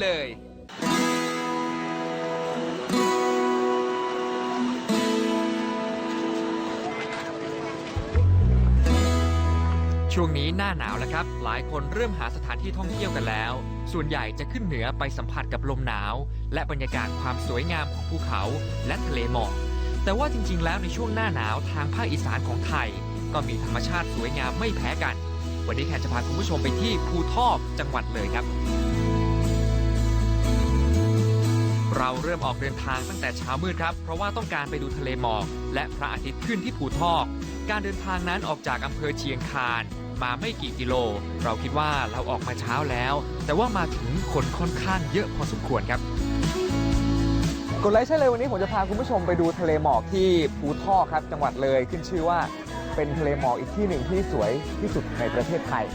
เลย ช่วงนี้หน้าหนาวแล้วครับหลายคนเริ่มหาสถานที่ท่องเที่ยวกันแล้วส่วนใหญ่จะขึ้นเหนือไปสัมผัสกับลมหนาวและบรรยากาศความสวยงามของภูเขาและทะเลหมอกแต่ว่าจริงๆแล้วในช่วงหน้าหนาวทางภาคอีสานของไทยก็มีธรรมชาติสวยงามไม่แพ้กันวันนี้แขกจะพาคุณผู้ชมไปที่ภูทอกจังหวัดเลยครับเราเริ่มออกเดินทางตั้งแต่เช้ามืดครับเพราะว่าต้องการไปดูทะเลหมอกและพระอาทิตย์ขึ้นที่ภูทอกการเดินทางนั้นออกจากอำเภอเชียงคานมาไม่กี่กิโลเราคิดว่าเราออกมาเช้าแล้วแต่ว่ามาถึงคนค่อนข้างเยอะพอสมควรครับกดไลค์ใช่เลยวันนี้ผมจะพาคุณผู้ชมไปดูทะเลหมอกที่ภูทอกครับจังหวัดเลยขึ้นชื่อว่าเป็นทะเลหมอกอีกที่หนึ่งที่สวยที่สุดในประเทศไทย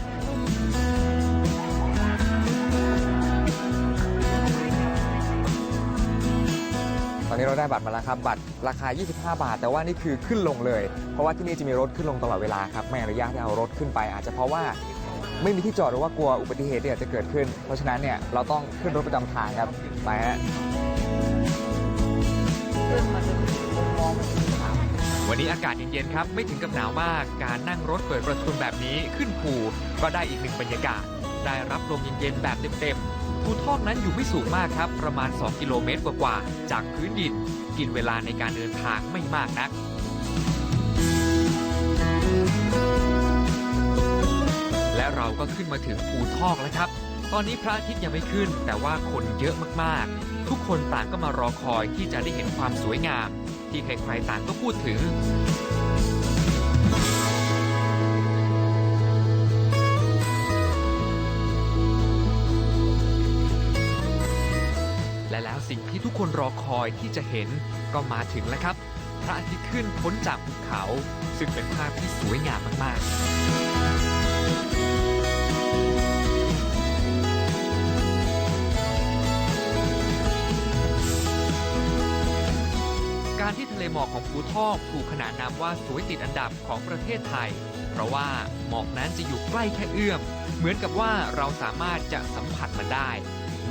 ตอนนี้เราได้บัตรมาแล้วครับบัตรราคา25 บาทแต่ว่านี่คือขึ้นลงเลยเพราะว่าที่นี่จะมีรถขึ้นลงตลอดเวลาครับไม่อนุญาตให้เอารถขึ้นไปอาจจะเพราะว่าไม่มีที่จอดหรือว่ากลัวอุบัติเหตุที่อาจจะเกิดขึ้นเพราะฉะนั้นเนี่ยเราต้องขึ้นรถประจำทางครับไปฮะวันนี้อากาศเย็นๆครับไม่ถึงกับหนาวมากการนั่งรถเปิดประทุนแบบนี้ขึ้นภูก็ได้อีกหนึ่งบรรยากาศได้รับลมเย็นๆแบบเต็มๆภูทอกนั้นอยู่ไม่สูงมากครับประมาณ2 กิโลเมตรกว่าๆจากพื้นดินกินเวลาในการเดินทางไม่มากนักและเราก็ขึ้นมาถึงภูทอกแล้วครับตอนนี้พระอาทิตย์ยังไม่ขึ้นแต่ว่าคนเยอะมากๆทุกคนต่างก็มารอคอยที่จะได้เห็นความสวยงามที่ใครๆต่างก็พูดถึงและแล้วสิ่งที่ทุกคนรอคอยที่จะเห็นก็มาถึงแล้วครับพระอาทิตย์ขึ้นพ้นจากภูเขาซึ่งเป็นภาพที่สวยงามมากๆการที่ทะเลหมอกของภูทอกถูกขนานนามว่าสวยติดอันดับของประเทศไทยเพราะว่าหมอกนั้นจะอยู่ใกล้แค่เอื้อมเหมือนกับว่าเราสามารถจะสัมผัสมันได้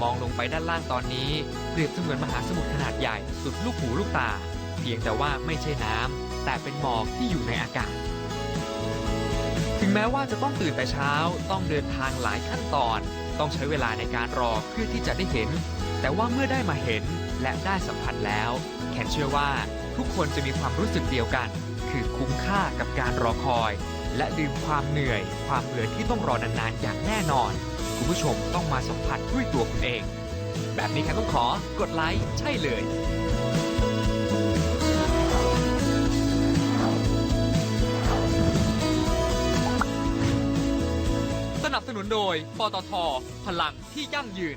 มองลงไปด้านล่างตอนนี้เปรียบเสมือนมหาสมุทรขนาดใหญ่สุดลูกหูลูกตาเพียงแต่ว่าไม่ใช่น้ำแต่เป็นหมอกที่อยู่ในอากาศถึงแม้ว่าจะต้องตื่นแต่เช้าต้องเดินทางหลายขั้นตอนต้องใช้เวลาในการรอเพื่อที่จะได้เห็นแต่ว่าเมื่อได้มาเห็นและได้สัมผัสแล้วแคนเชื่อว่าทุกคนจะมีความรู้สึกเดียวกันคือคุ้มค่ากับการรอคอยและลืมความเหนื่อยความเบื่อที่ต้องรอนานๆอย่างแน่นอนคุณผู้ชมต้องมาสัมผัสด้วยตัวคุณเองแบบนี้แค่ต้องขอกดไลค์ใช่เลยสนับสนุนโดยปตท.พลังที่ยั่งยืน